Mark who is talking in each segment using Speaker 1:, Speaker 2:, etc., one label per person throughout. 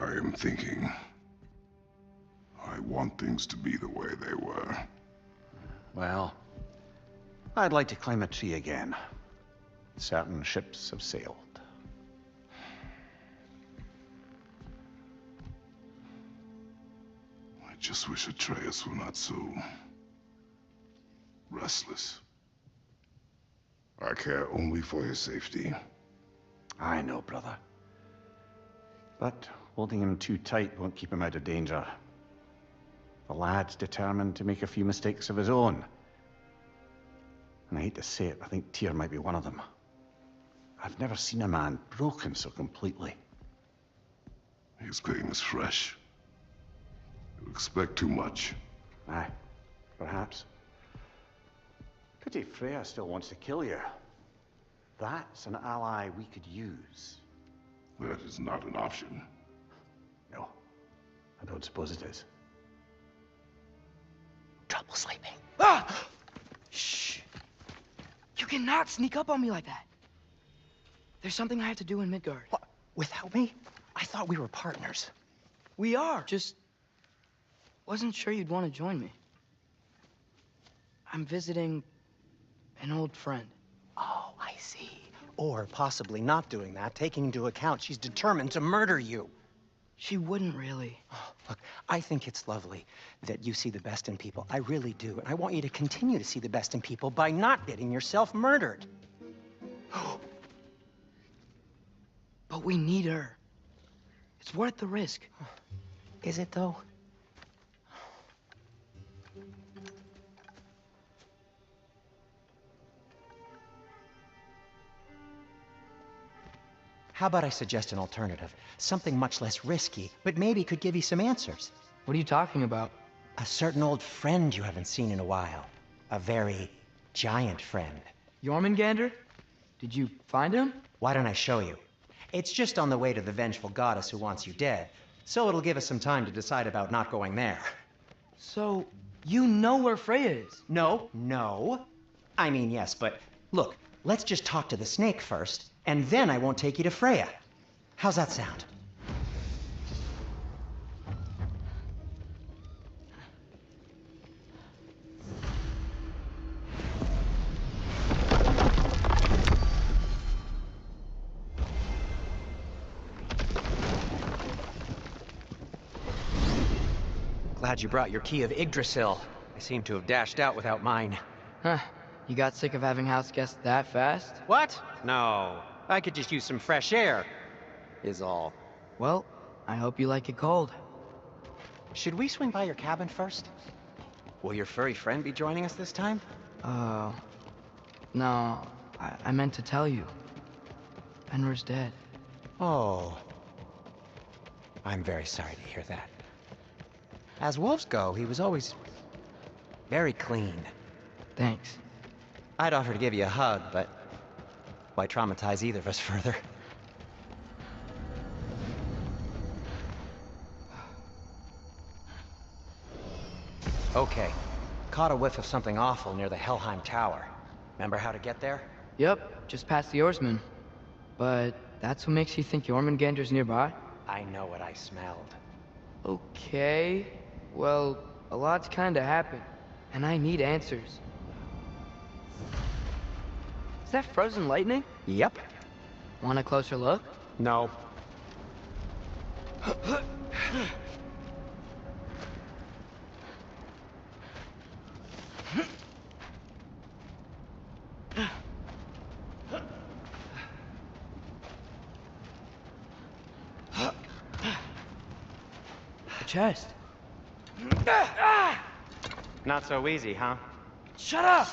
Speaker 1: I am thinking. I want things to be the way they were.
Speaker 2: Well, I'd like to climb a tree again. Certain ships have sailed.
Speaker 1: I just wish Atreus were not so restless. I care only for his safety.
Speaker 2: I know, brother. But holding him too tight won't keep him out of danger. The lad's determined to make a few mistakes of his own. And I hate to say it, I think Tyr might be one of them. I've never seen a man broken so completely.
Speaker 1: His pain is fresh. You expect too much.
Speaker 2: Aye, perhaps. Pity Freya still wants to kill you. That's an ally we could use.
Speaker 1: That is not an option.
Speaker 2: No, I don't suppose it is.
Speaker 3: Trouble sleeping. Ah! Shh. You cannot sneak up on me like that. There's something I have to do in Midgard.
Speaker 4: What? Without me? I thought we were partners.
Speaker 3: We are. Just wasn't sure you'd want to join me. I'm visiting an old friend.
Speaker 4: Oh, I see. Or possibly not doing that, taking into account she's determined to murder you.
Speaker 3: She wouldn't really.
Speaker 4: Oh, look, I think it's lovely that you see the best in people. I really do. And I want you to continue to see the best in people by not getting yourself murdered.
Speaker 3: But we need her. It's worth the risk.
Speaker 4: Is it, though? How about I suggest an alternative? Something much less risky, but maybe could give you some answers.
Speaker 3: What are you talking about?
Speaker 4: A certain old friend you haven't seen in a while. A very giant friend.
Speaker 3: Jormungandr? Did you find him?
Speaker 4: Why don't I show you? It's just on the way to the vengeful goddess who wants you dead, so it'll give us some time to decide about not going there.
Speaker 3: So, you know where Freya is?
Speaker 4: No. I mean, yes, but look, let's just talk to the snake first, and then I won't take you to Freya. How's that sound? Glad you brought your key of Yggdrasil. I seem to have dashed out without mine.
Speaker 3: Huh. You got sick of having house guests that fast?
Speaker 4: What? No. I could just use some fresh air, is all.
Speaker 3: Well, I hope you like it cold.
Speaker 4: Should we swing by your cabin first? Will your furry friend be joining us this time?
Speaker 3: No. I meant to tell you. Fenrir's dead.
Speaker 4: Oh. I'm very sorry to hear that. As wolves go, he was always very clean.
Speaker 3: Thanks.
Speaker 4: I'd offer to give you a hug, but why traumatize either of us further? Okay. Caught a whiff of something awful near the Helheim Tower. Remember how to get there?
Speaker 3: Yep, just past the oarsman. But that's what makes you think Jormungandr's nearby?
Speaker 4: I know what I smelled.
Speaker 3: Okay. Well, a lot's kinda happened, and I need answers. Is that frozen lightning?
Speaker 4: Yep.
Speaker 3: Want a closer look?
Speaker 4: No.
Speaker 3: The chest.
Speaker 4: Not so easy, huh?
Speaker 3: Shut up!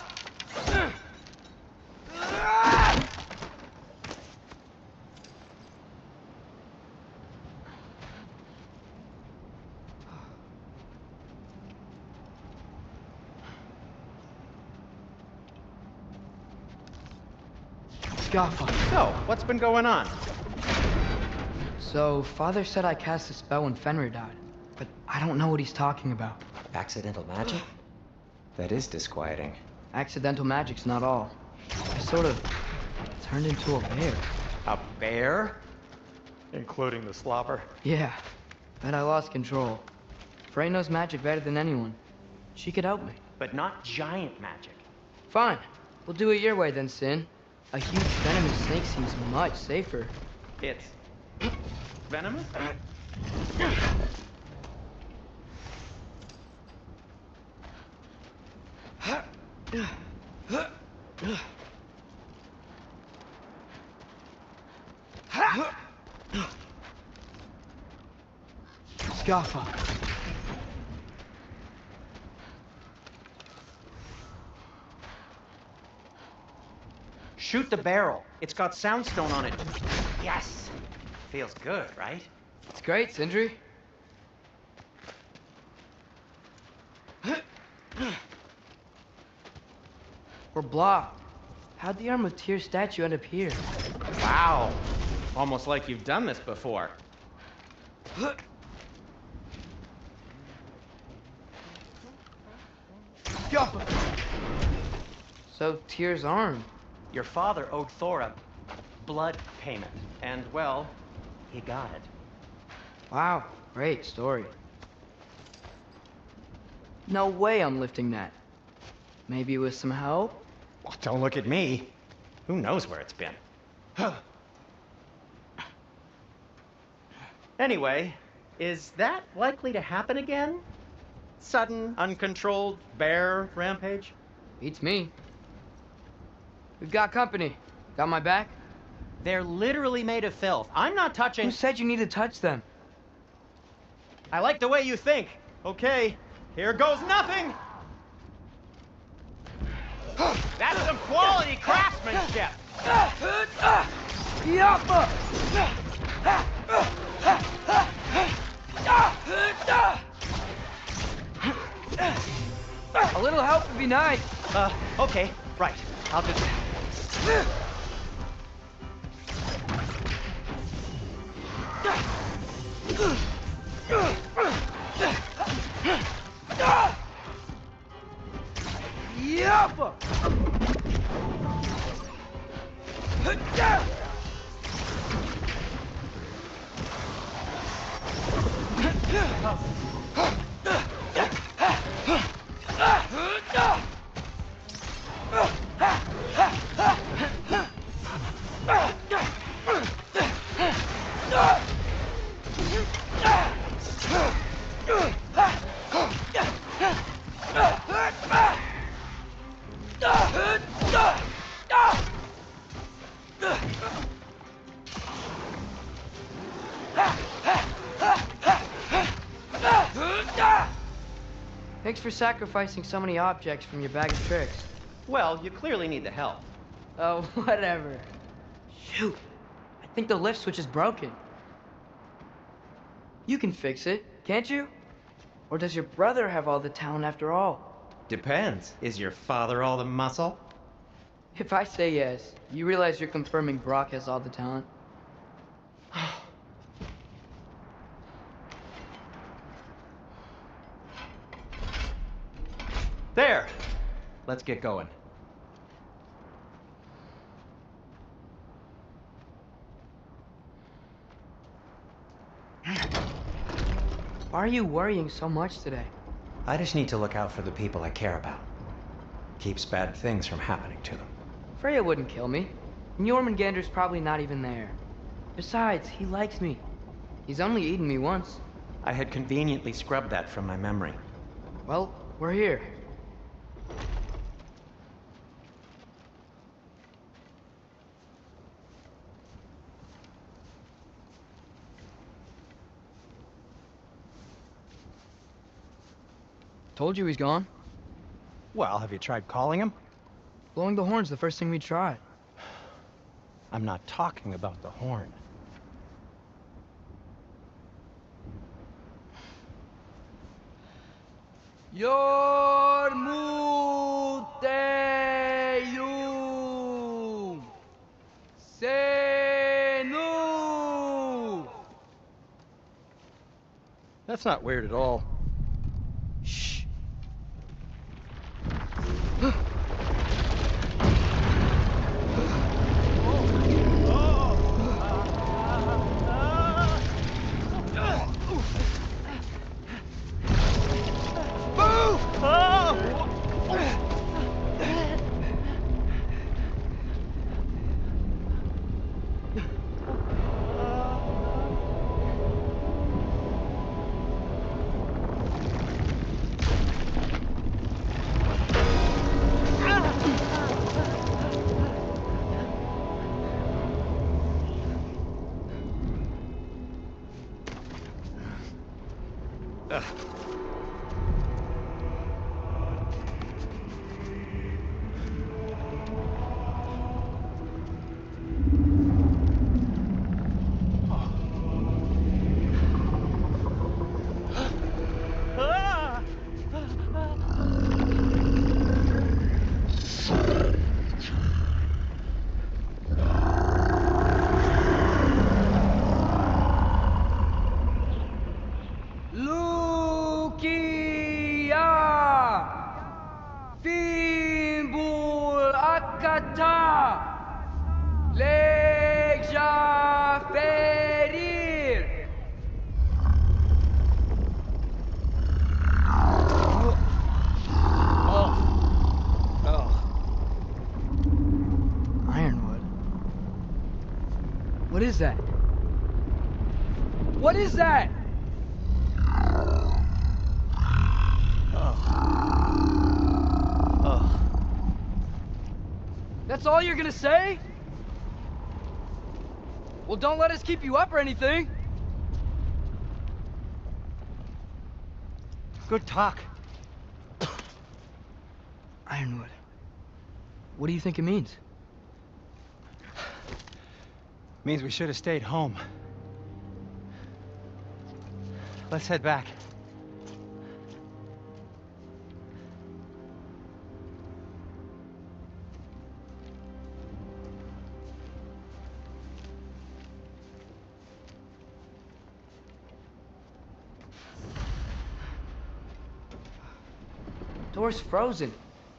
Speaker 3: Scaffa.
Speaker 4: So, what's been going on?
Speaker 3: So, Father said I cast a spell when Fenrir died, but I don't know what he's talking about.
Speaker 4: Accidental magic? That is disquieting.
Speaker 3: Accidental magic's not all. I sort of turned into a bear.
Speaker 4: A bear?
Speaker 5: Including the slobber.
Speaker 3: Yeah, but I lost control. Frey knows magic better than anyone. She could help me.
Speaker 4: But not giant magic.
Speaker 3: Fine. We'll do it your way then, Sin. A huge venomous snake seems much safer.
Speaker 4: It's venomous?
Speaker 3: Scaffa.
Speaker 4: Shoot the barrel. It's got soundstone on it. Yes. Feels good, right?
Speaker 3: It's great, Sindri. We're blocked. How'd the Arm of Tyr statue end up here?
Speaker 4: Wow. Almost like you've done this before.
Speaker 3: So, Tyr's arm.
Speaker 4: Your father owed Thor a blood payment. And, well, he got it.
Speaker 3: Wow, great story. No way I'm lifting that. Maybe with some help?
Speaker 4: Well, don't look at me. Who knows where it's been? Anyway, is that likely to happen again? Sudden, uncontrolled bear rampage?
Speaker 3: Beats me. We've got company. Got my back?
Speaker 4: They're literally made of filth. I'm not touching...
Speaker 3: Who said you need to touch them?
Speaker 4: I like the way you think. Okay, here goes nothing! That's some quality craftsmanship!
Speaker 3: A little help would be nice.
Speaker 4: Okay, right. I'll just...
Speaker 3: Thanks for sacrificing so many objects from your bag of tricks.
Speaker 4: Well, you clearly need the help.
Speaker 3: Oh, whatever. Shoot. I think the lift switch is broken. You can fix it, can't you? Or does your brother have all the talent after all?
Speaker 4: Depends. Is your father all the muscle?
Speaker 3: If I say yes, you realize you're confirming Brock has all the talent?
Speaker 4: There! Let's get going.
Speaker 3: Why are you worrying so much today?
Speaker 4: I just need to look out for the people I care about. Keeps bad things from happening to them.
Speaker 3: Freya wouldn't kill me. And Jormungandr's probably not even there. Besides, he likes me. He's only eaten me once.
Speaker 4: I had conveniently scrubbed that from my memory.
Speaker 3: Well, we're here. Told you he's gone.
Speaker 4: Well, have you tried calling him?
Speaker 3: Blowing the horn's the first thing we tried.
Speaker 4: I'm not talking about the horn.
Speaker 3: Yormuteum Senu.
Speaker 5: That's not weird at all.
Speaker 3: Shh. Fimbul akata legja ferir. Ironwood. What is that? What is that? That's all you're gonna say? Well, don't let us keep you up or anything.
Speaker 4: Good talk.
Speaker 3: Ironwood. What do you think it means?
Speaker 4: Means we should have stayed home. Let's head back.
Speaker 3: Door's frozen.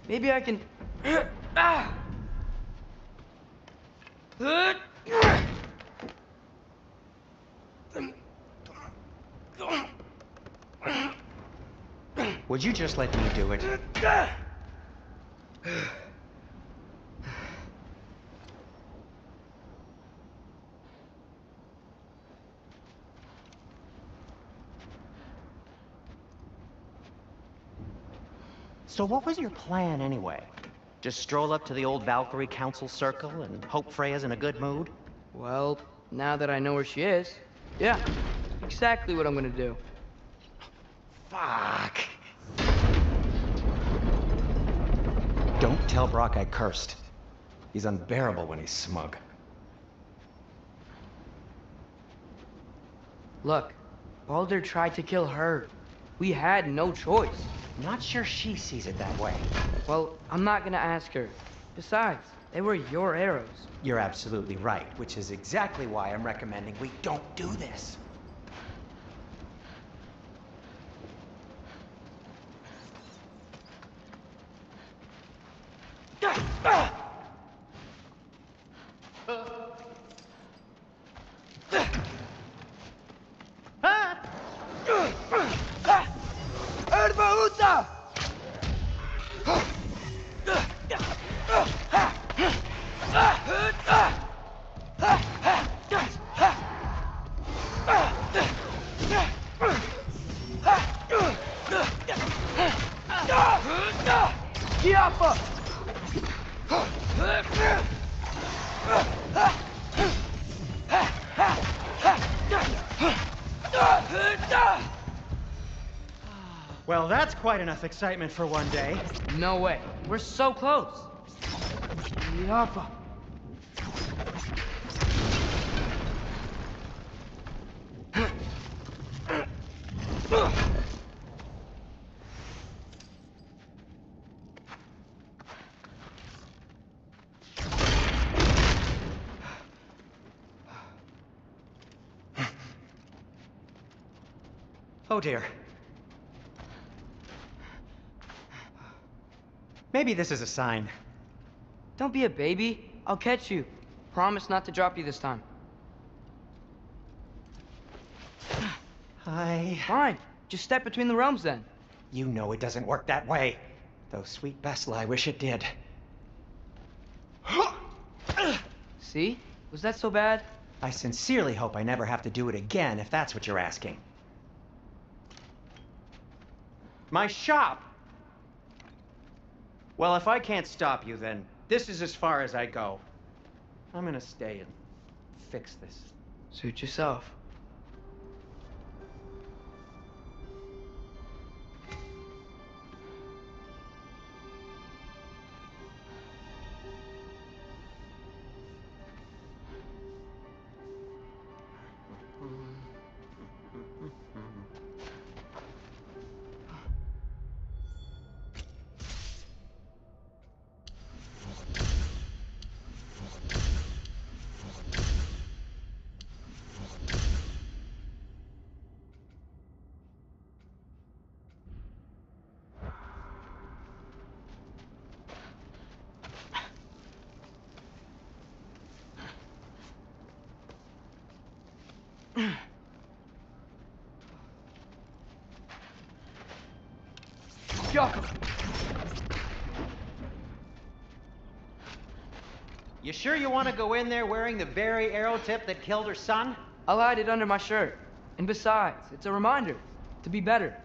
Speaker 3: Maybe I can... Ah!
Speaker 4: Would you just let me do it? So what was your plan anyway? Just stroll up to the old Valkyrie Council circle and hope Freya's in a good mood?
Speaker 3: Well, now that I know where she is, yeah, exactly what I'm gonna do.
Speaker 4: Fuck. Don't tell Brock I cursed. He's unbearable when he's smug.
Speaker 3: Look, Baldur tried to kill her. We had no choice.
Speaker 4: Not sure she sees it that way.
Speaker 3: Well, I'm not gonna ask her. Besides, they were your arrows.
Speaker 4: You're absolutely right, which is exactly why I'm recommending we don't do this. Well, that's quite enough excitement for one day.
Speaker 3: No way. We're so close. Yappa.
Speaker 4: Oh dear. Maybe this is a sign.
Speaker 3: Don't be a baby. I'll catch you. Promise not to drop you this time. Fine. Just step between the realms then.
Speaker 4: You know it doesn't work that way. Though sweet Bessel, I wish it did.
Speaker 3: See? Was that so bad?
Speaker 4: I sincerely hope I never have to do it again, if that's what you're asking. My shop! Well, if I can't stop you, then this is as far as I go. I'm gonna stay and fix this.
Speaker 3: Suit yourself. Jakob!
Speaker 4: You sure you want to go in there wearing the very arrow tip that killed her son?
Speaker 3: I'll hide it under my shirt. And besides, it's a reminder to be better.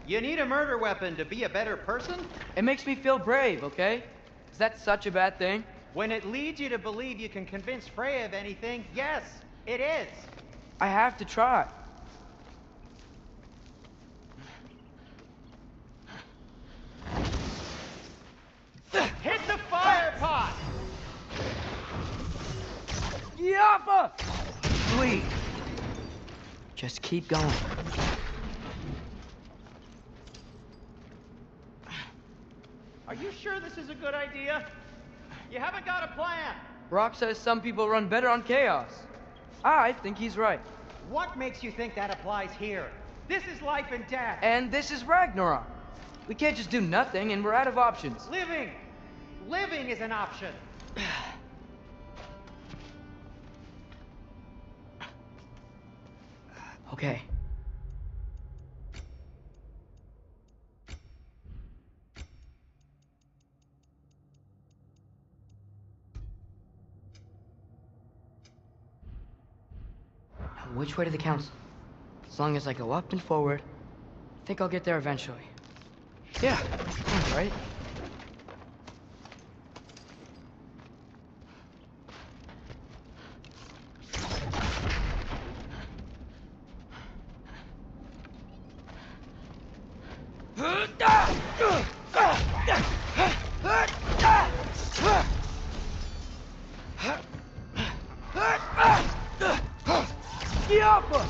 Speaker 4: You need a murder weapon to be a better person?
Speaker 3: It makes me feel brave, okay? Is that such a bad thing?
Speaker 4: When it leads you to believe you can convince Freya of anything, yes, it is.
Speaker 3: I have to try.
Speaker 4: Hit the fire pot!
Speaker 3: Yappa! Please. Just keep going.
Speaker 4: Are you sure this is a good idea? You haven't got a plan.
Speaker 3: Brock says some people run better on chaos. I think he's right.
Speaker 4: What makes you think that applies here? This is life and death.
Speaker 3: And this is Ragnarok. We can't just do nothing, and we're out of options.
Speaker 4: Living! Living is an option.
Speaker 3: Okay. Now, which way to the council? As long as I go up and forward, I think I'll get there eventually. Yeah, sounds right. Yappa!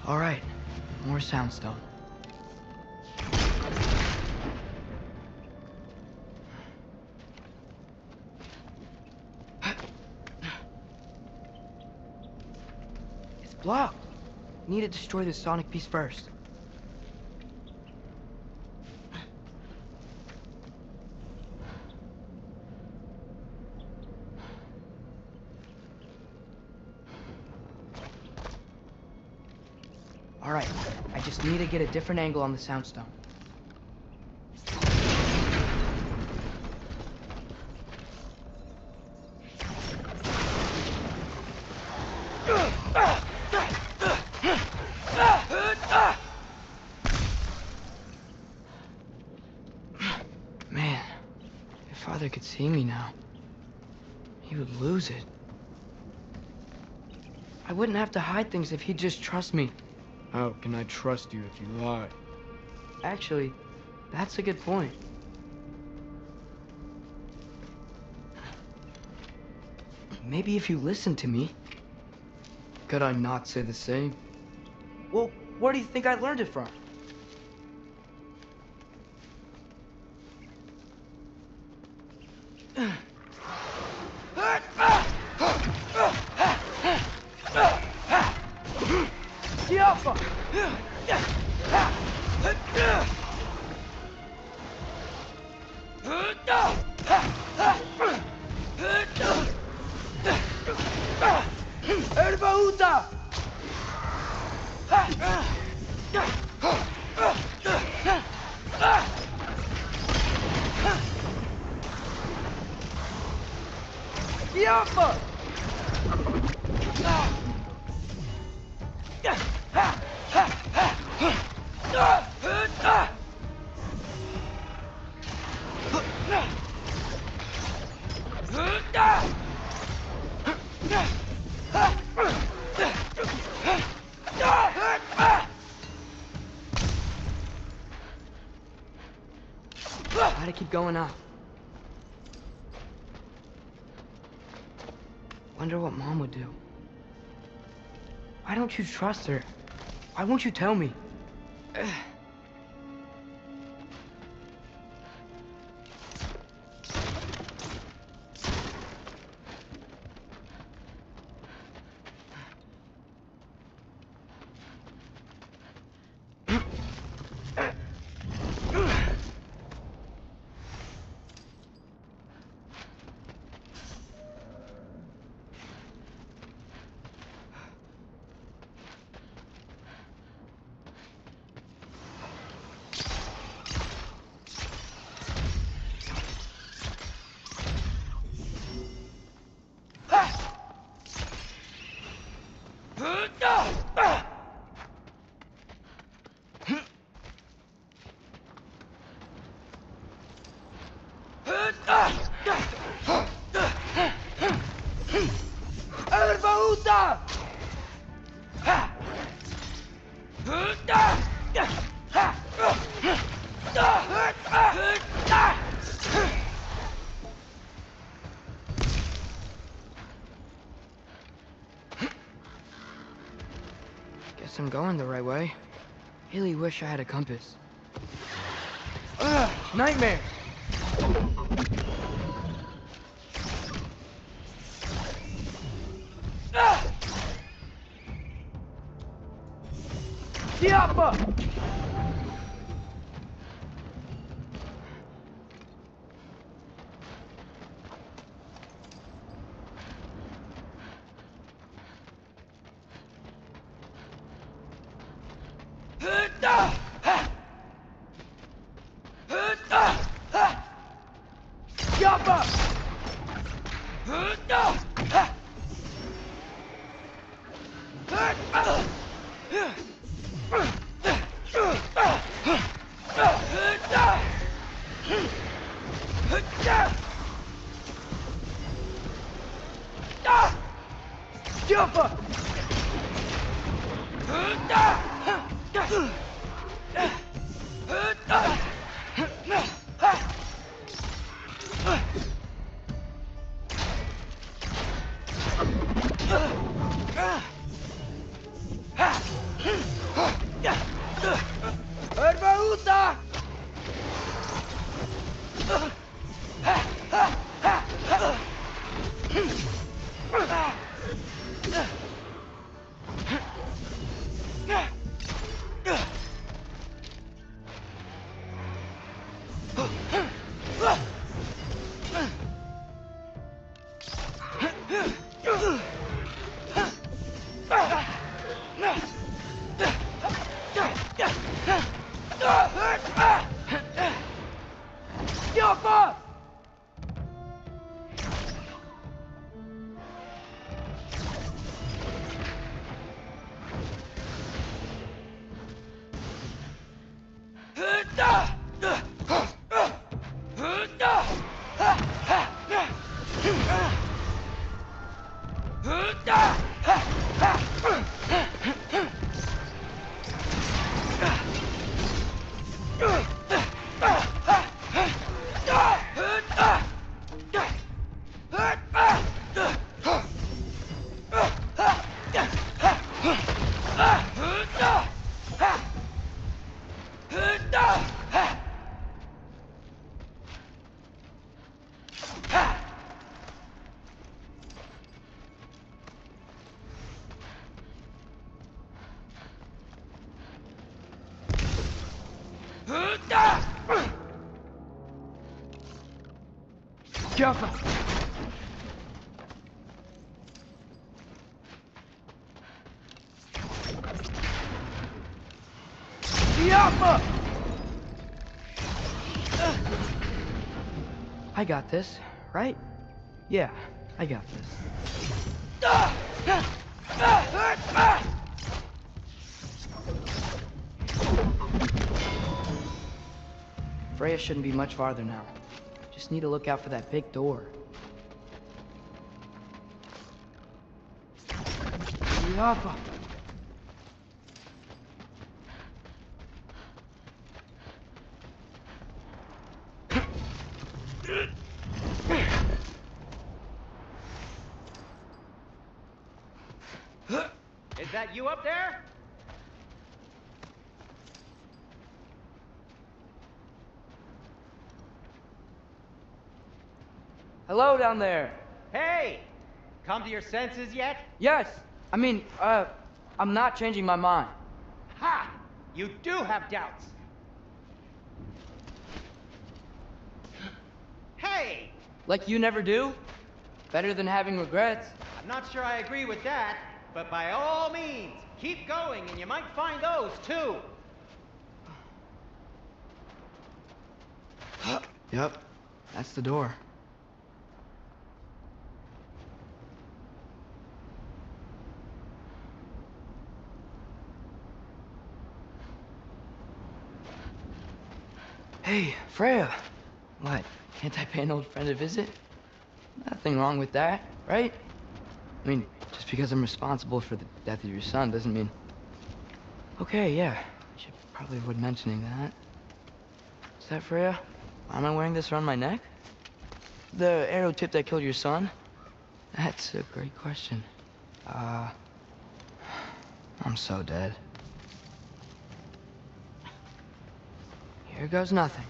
Speaker 3: All right, more soundstone. It's blocked. Need to destroy the sonic piece first. All right, I just need to get a different angle on the soundstone. Man, if Father could see me now, he would lose it. I wouldn't have to hide things if he'd just trust me.
Speaker 6: How can I trust you if you lie?
Speaker 3: Actually, that's a good point. Maybe if you listened to me.
Speaker 6: Could I not say the same?
Speaker 3: Well, where do you think I learned it from? Yappa! Erbauta! Yappa! Gotta keep going up. Wonder what Mom would do. Why don't you trust her? Why won't you tell me? Erbauta! Guess I'm going the right way. Really wish I had a compass. Nightmare! Yappa! Yappa! puta! Careful! I got this, right? Yeah, I got this. Freya shouldn't be much farther now. Just need to look out for that big door. Yappa.
Speaker 4: Is that you up there?
Speaker 3: Hello down there.
Speaker 4: Hey! Come to your senses yet?
Speaker 3: Yes. I mean, I'm not changing my mind.
Speaker 4: Ha! You do have doubts. Hey!
Speaker 3: Like you never do? Better than having regrets.
Speaker 4: I'm not sure I agree with that, but by all means, keep going and you might find those too.
Speaker 3: Yep, that's the door. Hey, Freya. What, can't I pay an old friend a visit? Nothing wrong with that, right? I mean, just because I'm responsible for the death of your son doesn't mean... Okay, yeah, I should probably avoid mentioning that. Is that Freya? Why am I wearing this around my neck? The arrow tip that killed your son? That's a great question. I'm so dead. Here goes nothing.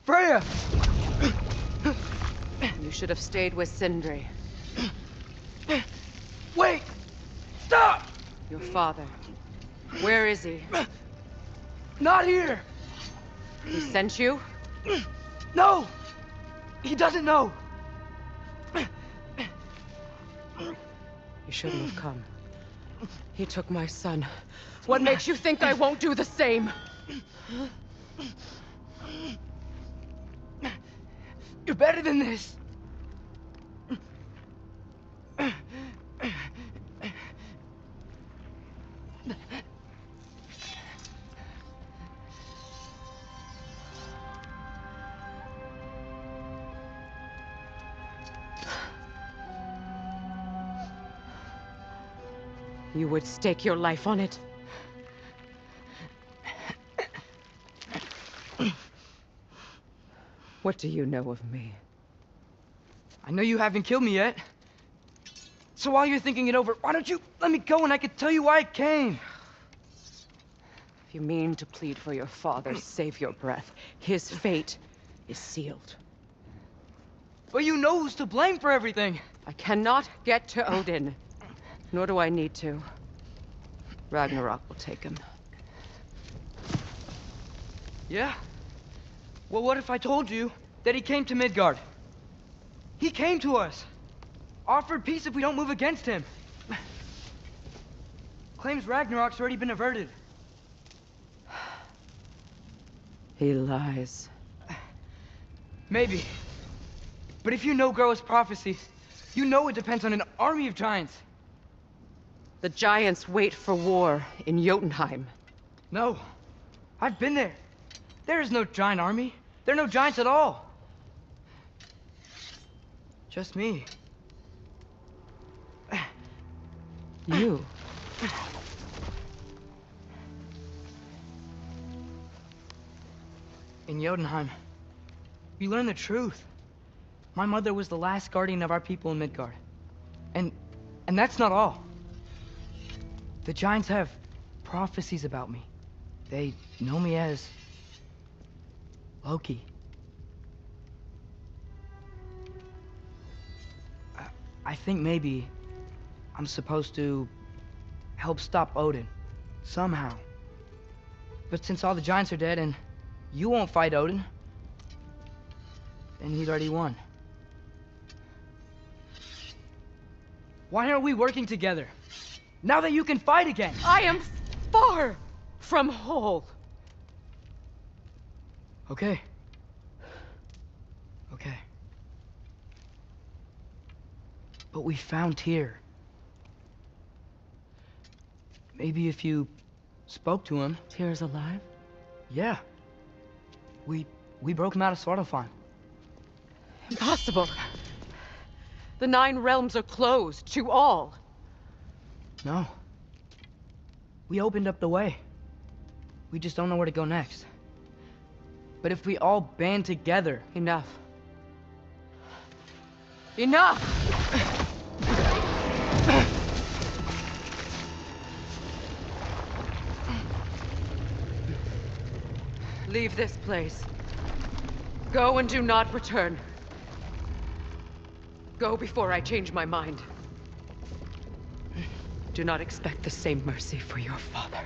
Speaker 3: Freya!
Speaker 7: You should have stayed with Sindri.
Speaker 3: Wait! Stop!
Speaker 7: Your father. Where is he?
Speaker 3: Not here!
Speaker 7: He sent you?
Speaker 3: No! He doesn't know!
Speaker 7: You shouldn't have come. He took my son. What makes you think I won't do the same?
Speaker 3: You're better than this!
Speaker 7: You would stake your life on it? What do you know of me?
Speaker 3: I know you haven't killed me yet. So while you're thinking it over, why don't you let me go and I can tell you why I came?
Speaker 7: If you mean to plead for your father, save your breath. His fate is sealed.
Speaker 3: But you know who's to blame for everything.
Speaker 7: I cannot get to Odin. Nor do I need to. Ragnarok will take him.
Speaker 3: Yeah? Well, what if I told you that he came to Midgard? He came to us. Offered peace if we don't move against him. Claims Ragnarok's already been averted.
Speaker 7: He lies.
Speaker 3: Maybe. But if you know Groa's prophecy, you know it depends on an army of giants.
Speaker 7: The giants wait for war in Jotunheim.
Speaker 3: No. I've been there. There is no giant army. There are no giants at all. Just me.
Speaker 7: You?
Speaker 3: In Jotunheim, we learn the truth. My mother was the last guardian of our people in Midgard. And that's not all. The giants have prophecies about me. They know me as Loki. I think maybe I'm supposed to help stop Odin, somehow. But since all the giants are dead and you won't fight Odin, then he's already won. Why aren't we working together? Now that you can fight again!
Speaker 7: I am far from whole.
Speaker 3: Okay. Okay. But we found Tyr. Maybe if you spoke to him...
Speaker 7: Tyr's alive?
Speaker 3: Yeah. We broke him out of Svartalfheim.
Speaker 7: Impossible. The 9 realms are closed to all.
Speaker 3: No. We opened up the way. We just don't know where to go next. But if we all band together...
Speaker 7: Enough. Enough! Leave this place. Go and do not return. Go before I change my mind. Do not expect the same mercy for your father.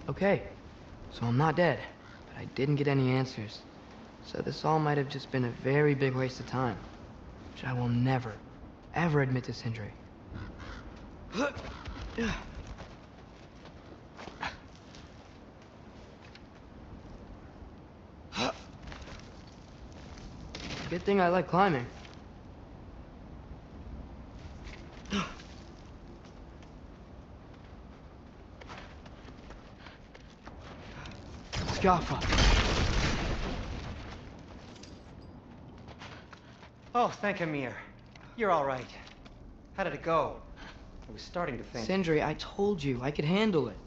Speaker 3: Okay, so I'm not dead, but I didn't get any answers. So this all might have just been a very big waste of time, which I will never, ever admit to Sindri. Good thing I like climbing. Scaffa.
Speaker 4: Oh, thank Amir. You're all right. How did it go? I was starting to think...
Speaker 3: Sindri, I told you I could handle it.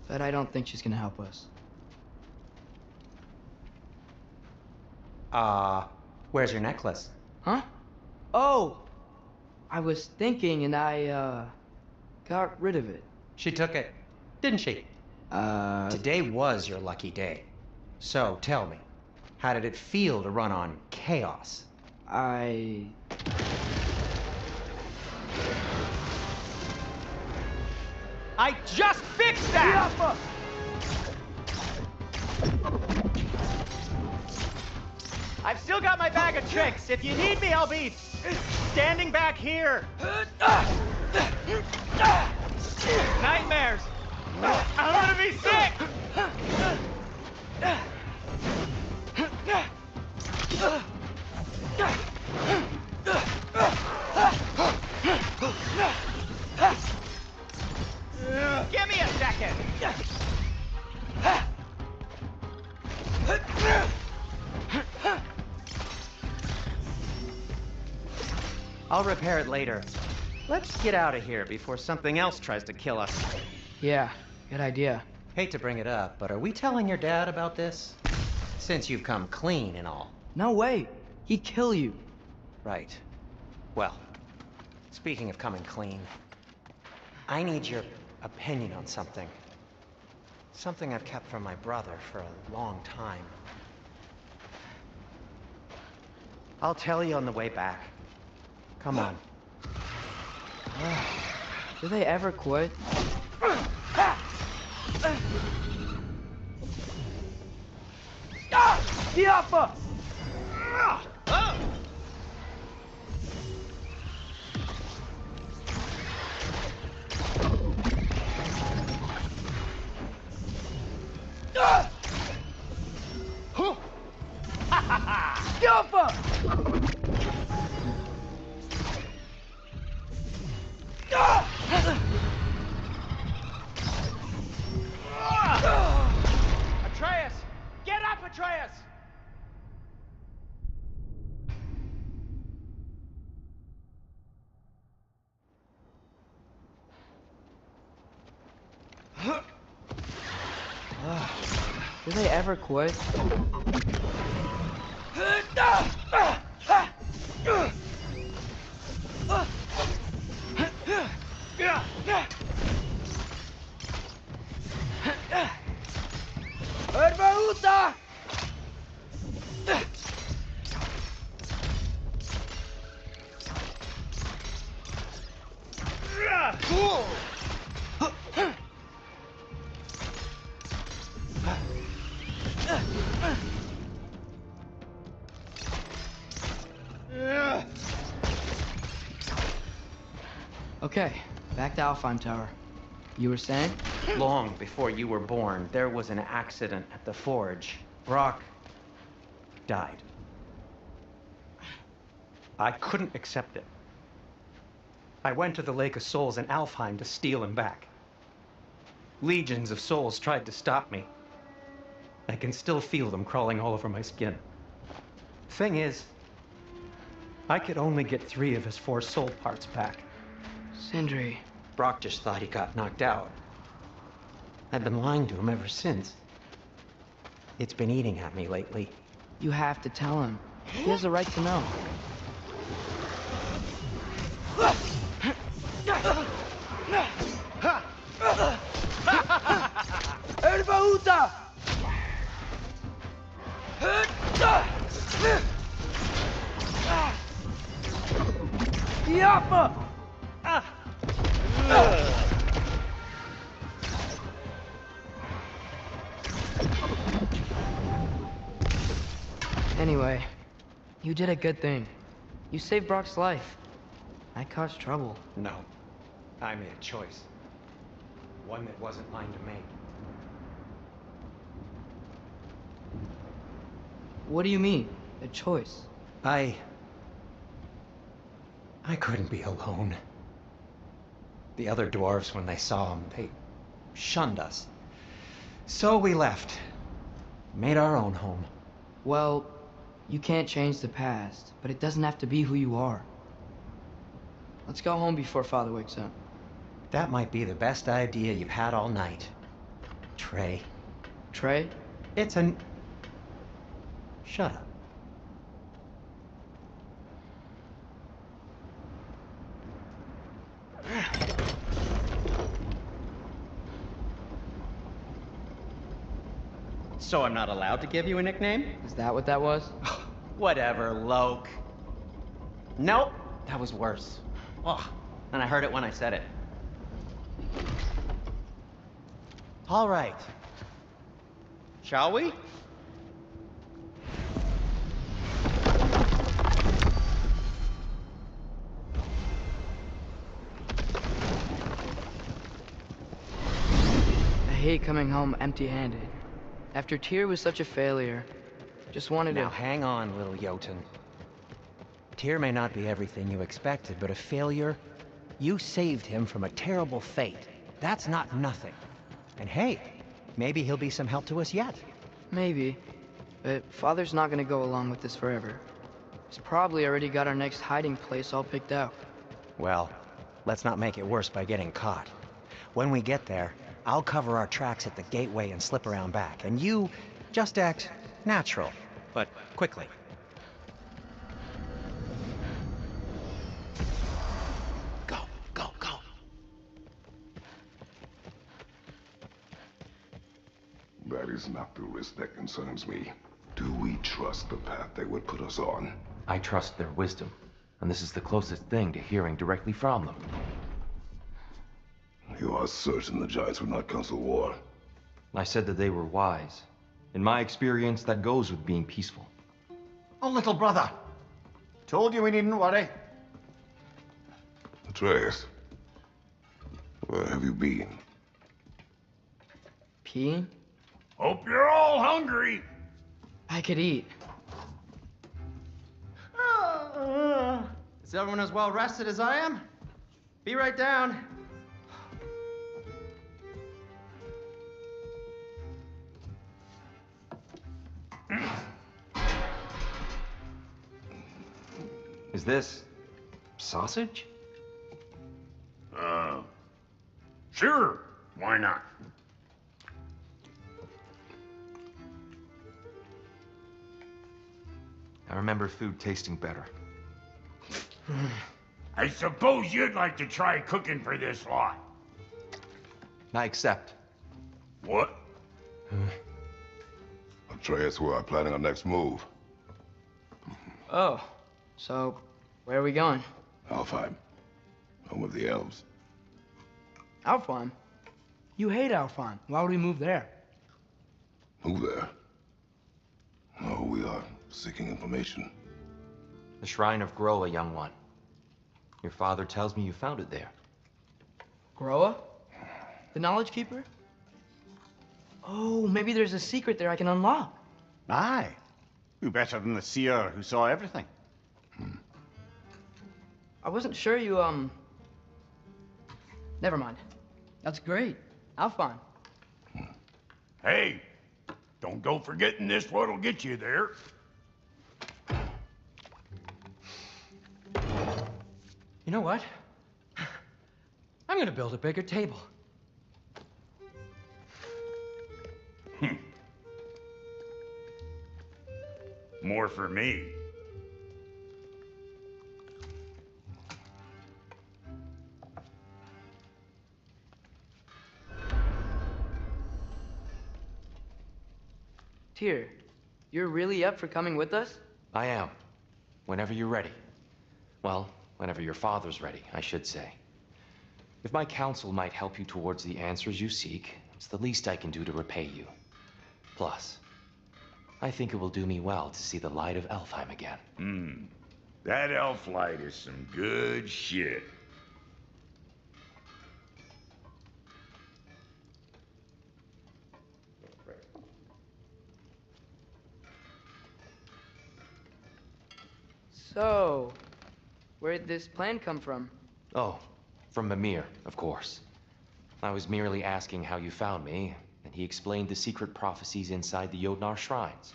Speaker 3: But I don't think she's gonna help us.
Speaker 4: Where's your necklace?
Speaker 3: Huh? Oh! I was thinking and I, got rid of it.
Speaker 4: She took it, didn't she? Today was your lucky day. So, tell me, how did it feel to run on chaos?
Speaker 3: I
Speaker 4: just fixed that! I've still got my bag of tricks. If you need me, I'll be standing back here. Nightmares. I'm gonna be sick. Give me a second. I'll repair it later. Let's get out of here before something else tries to kill us.
Speaker 3: Yeah, good idea.
Speaker 4: Hate to bring it up, but are we telling your dad about this? Since you've come clean and all.
Speaker 3: No way. He'd kill you.
Speaker 4: Right. Well, speaking of coming clean, I need your opinion on something. Something I've kept from my brother for a long time. I'll tell you on the way back. Come on.
Speaker 3: Do they ever quit? Diapha!
Speaker 4: Atreus! Get up, Atreus!
Speaker 3: Do they ever quit? Herbaruta! Okay, back to Alfheim Tower. You were saying?
Speaker 4: Long before you were born, there was an accident at the forge. Brock died. I couldn't accept it. I went to the Lake of Souls in Alfheim to steal him back. Legions of souls tried to stop me. I can still feel them crawling all over my skin. Thing is, I could only get 3 of his 4 soul parts back.
Speaker 3: Sindri.
Speaker 4: Brock just thought he got knocked out. I've been lying to him ever since. It's been eating at me lately.
Speaker 3: You have to tell him. He has a right to know. Herbaruta! Diapha! Anyway, you did a good thing. You saved Brock's life. I caused trouble.
Speaker 4: No. I made a choice. One that wasn't mine to make.
Speaker 3: What do you mean? A choice?
Speaker 4: I couldn't be alone. The other dwarves, when they saw him, they shunned us. So we left. Made our own home.
Speaker 3: Well, you can't change the past, but it doesn't have to be who you are. Let's go home before Father wakes up.
Speaker 4: That might be the best idea you've had all night. Trey.
Speaker 3: Trey?
Speaker 4: It's an... Shut up. So I'm not allowed to give you a nickname?
Speaker 3: Is that what that was?
Speaker 4: Whatever, Loke. Nope, that was worse. Ugh, and I heard it when I said it. All right. Shall we?
Speaker 3: I hate coming home empty-handed. After Tyr was such a failure, just wanted
Speaker 4: Now
Speaker 3: to...
Speaker 4: hang on, little Jotun. Tyr may not be everything you expected, but a failure? You saved him from a terrible fate. That's not nothing. And hey, maybe he'll be some help to us yet.
Speaker 3: Maybe. But Father's not gonna go along with this forever. He's probably already got our next hiding place all picked out.
Speaker 4: Well, let's not make it worse by getting caught. When we get there, I'll cover our tracks at the gateway and slip around back, and you just act natural, but quickly. Go, go, go.
Speaker 1: That is not the risk that concerns me. Do we trust the path they would put us on?
Speaker 8: I trust their wisdom, and this is the closest thing to hearing directly from them.
Speaker 1: You are certain the Giants would not counsel war?
Speaker 8: I said that they were wise. In my experience, that goes with being peaceful.
Speaker 2: Oh, little brother. Told you we needn't worry.
Speaker 1: Atreus, where have you been?
Speaker 3: Peeing?
Speaker 9: Hope you're all hungry.
Speaker 3: I could eat.
Speaker 4: Is everyone as well rested as I am? Be right down.
Speaker 8: Is this sausage?
Speaker 9: Sure. Why not?
Speaker 8: I remember food tasting better.
Speaker 9: I suppose you'd like to try cooking for this lot.
Speaker 8: I accept.
Speaker 9: What?
Speaker 1: Atreus, we are planning our next move.
Speaker 3: Oh, so where are we going?
Speaker 1: Alfheim, home of the elves.
Speaker 3: Alfheim? You hate Alfheim. Why would we move there?
Speaker 1: Move there? No, we are seeking information.
Speaker 8: The Shrine of Groa, young one. Your father tells me you found it there.
Speaker 3: Groa? The Knowledge Keeper? Oh, maybe there's a secret there I can unlock.
Speaker 2: Aye. Who better than the seer who saw everything?
Speaker 3: I wasn't sure you, Never mind. That's great. Alfheim.
Speaker 9: Hey, don't go forgetting this what'll get you there.
Speaker 4: You know what? I'm gonna build a bigger table.
Speaker 9: More for me.
Speaker 3: Tyr, you're really up for coming with us?
Speaker 8: I am. Whenever you're ready. Well, whenever your father's ready, I should say. If my counsel might help you towards the answers you seek, it's the least I can do to repay you. Plus, I think it will do me well to see the light of Alfheim again.
Speaker 9: That elf light is some good shit.
Speaker 3: So, where'd this plan come from?
Speaker 8: Oh, from Mimir, of course. I was merely asking how you found me, and he explained the secret prophecies inside the Jotnar shrines.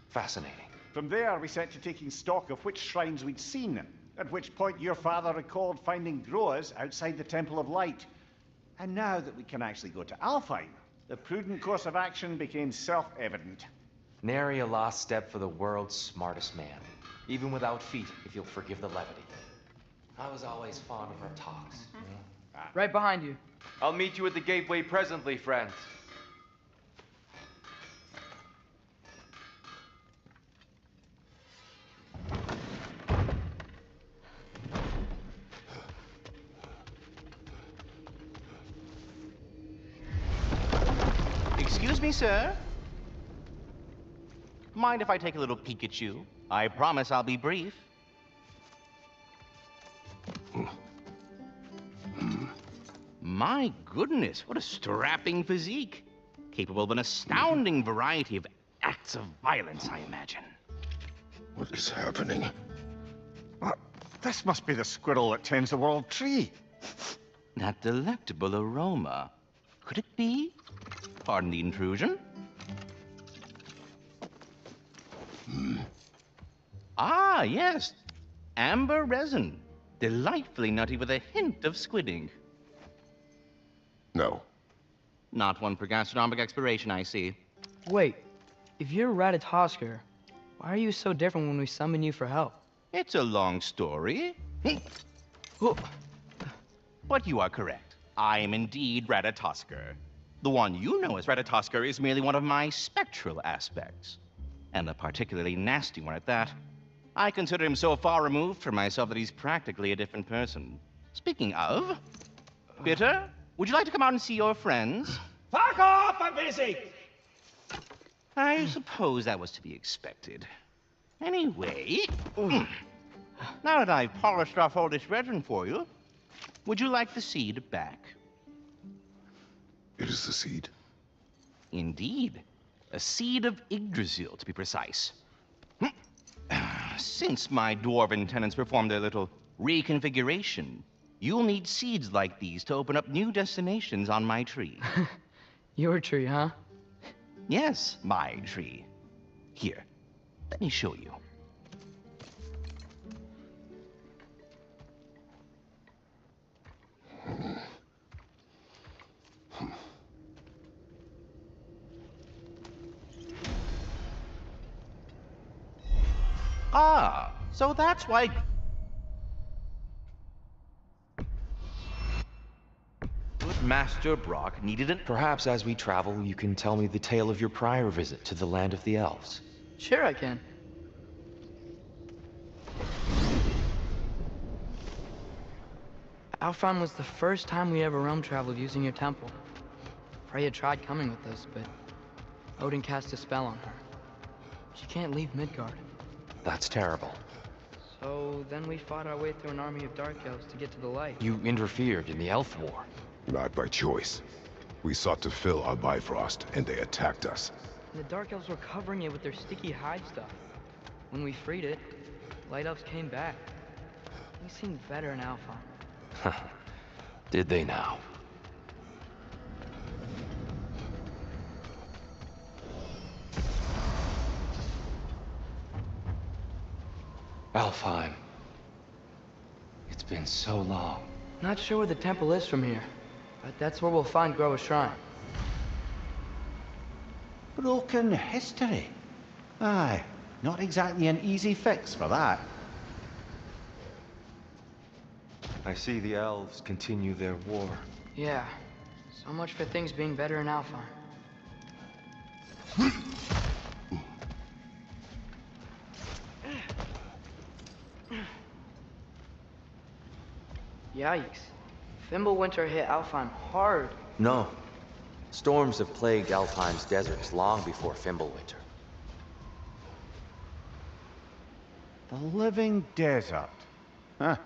Speaker 8: Fascinating.
Speaker 2: From there, we set to taking stock of which shrines we'd seen, at which point your father recalled finding growers outside the Temple of Light. And now that we can actually go to Alfheim, the prudent course of action became self-evident.
Speaker 8: Nary a lost step for the world's smartest man. Even without feet, if you'll forgive the levity. I was always fond of our talks.
Speaker 3: Right behind you.
Speaker 8: I'll meet you at the gateway presently, friends.
Speaker 10: Excuse me, sir. Mind if I take a little peek at you? I promise I'll be brief. My goodness, what a strapping physique. Capable of an astounding variety of acts of violence, I imagine.
Speaker 1: What is happening?
Speaker 2: This must be the squirrel that tends the world tree.
Speaker 10: That delectable aroma. Could it be? Pardon the intrusion. Ah, yes. Amber resin. Delightfully nutty with a hint of squid ink.
Speaker 1: No.
Speaker 10: Not one for gastronomic exploration, I see.
Speaker 3: Wait, if you're Ratatoskr, why are you so different when we summon you for help?
Speaker 10: It's a long story. But you are correct. I am indeed Ratatoskr. The one you know as Ratatoskr is merely one of my spectral aspects. And a particularly nasty one at that. I consider him so far removed from myself that he's practically a different person. Speaking of, Bitter, would you like to come out and see your friends?
Speaker 11: Fuck off! I'm busy!
Speaker 10: I suppose that was to be expected. Anyway, now that I've polished off all this resin for you, would you like the seed back?
Speaker 1: It is the seed.
Speaker 10: Indeed. A seed of Yggdrasil, to be precise. Since my dwarven tenants performed their little reconfiguration, you'll need seeds like these to open up new destinations on my tree.
Speaker 3: Your tree, huh?
Speaker 10: Yes, my tree. Here, let me show you. Ah, so that's why... Good Master Brock needed an...
Speaker 8: Perhaps as we travel, you can tell me the tale of your prior visit to the land of the elves.
Speaker 3: Sure I can. Alfheim was the first time we ever realm traveled using your temple. Freya tried coming with us, but Odin cast a spell on her. She can't leave Midgard.
Speaker 8: That's terrible.
Speaker 3: So then we fought our way through an army of dark elves to get to the light.
Speaker 8: You interfered in the elf war.
Speaker 1: Not by choice. We sought to fill our Bifrost, and they attacked us.
Speaker 3: And the dark elves were covering it with their sticky hide stuff. When we freed it, light elves came back. We seemed better in Alfheim.
Speaker 8: Did they now? Alfheim. It's been so long.
Speaker 3: Not sure where the temple is from here, but that's where we'll find Groa's shrine.
Speaker 2: Broken history. Aye, not exactly an easy fix for that.
Speaker 8: I see the elves continue their war.
Speaker 3: Yeah, so much for things being better in Alfheim. Yikes. Fimbulwinter hit Alfheim hard.
Speaker 8: No. Storms have plagued Alfheim's deserts long before Fimbulwinter.
Speaker 2: A living desert. Huh.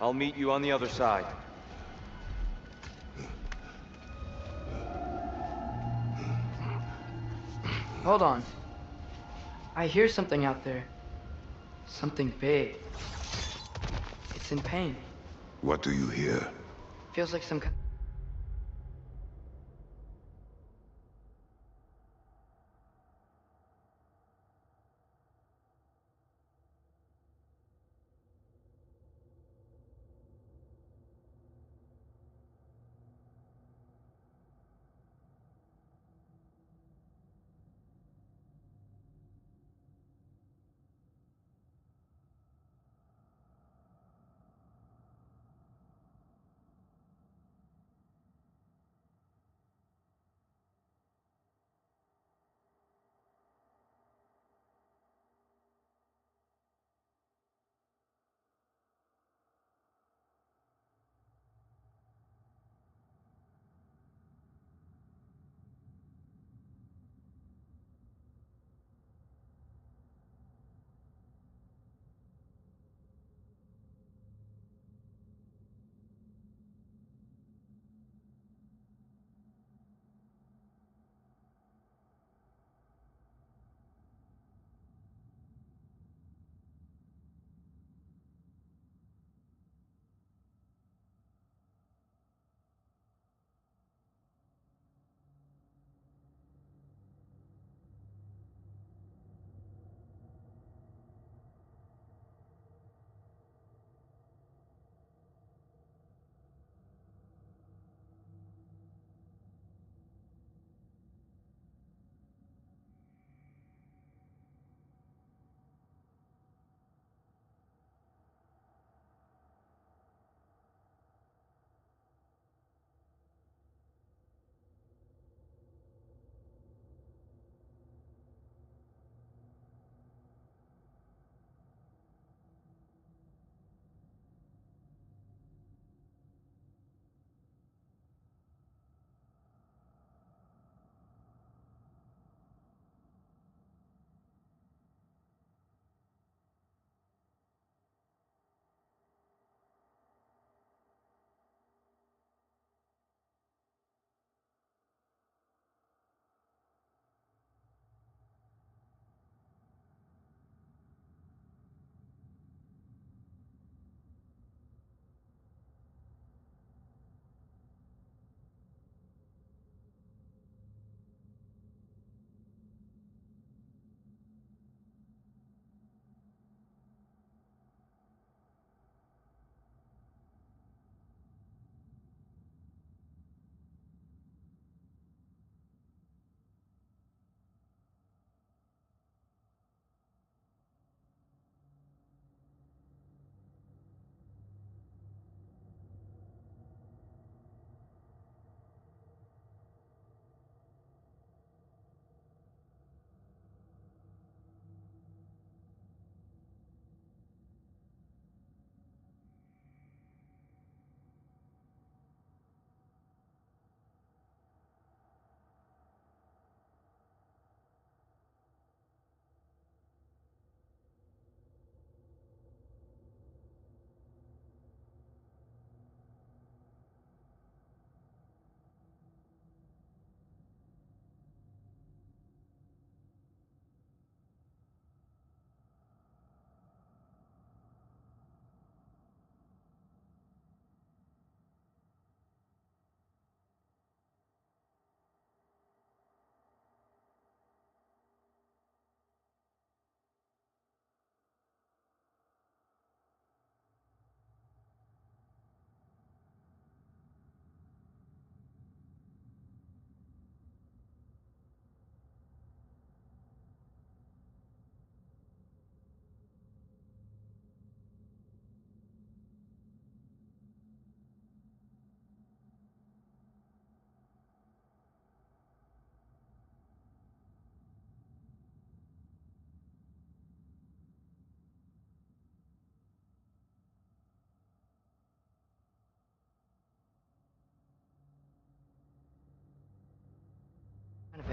Speaker 8: I'll meet you on the other side.
Speaker 3: Hold on. I hear something out there. Something big. It's in pain.
Speaker 1: What do you hear?
Speaker 3: Feels like some kind.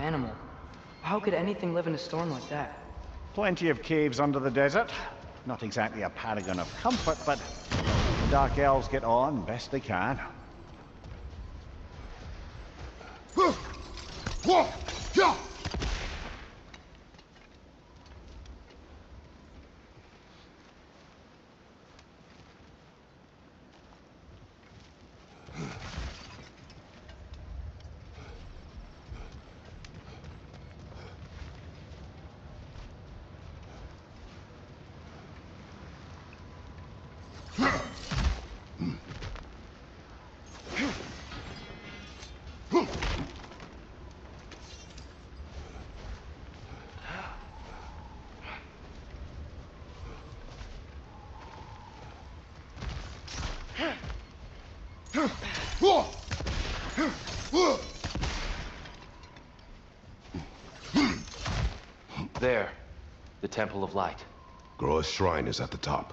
Speaker 3: animal. How could anything live in a storm like that?
Speaker 2: Plenty of caves under the desert. Not exactly a paragon of comfort, but the Dark Elves get on best they can.
Speaker 8: There. The Temple of Light.
Speaker 1: Groa's shrine is at the top.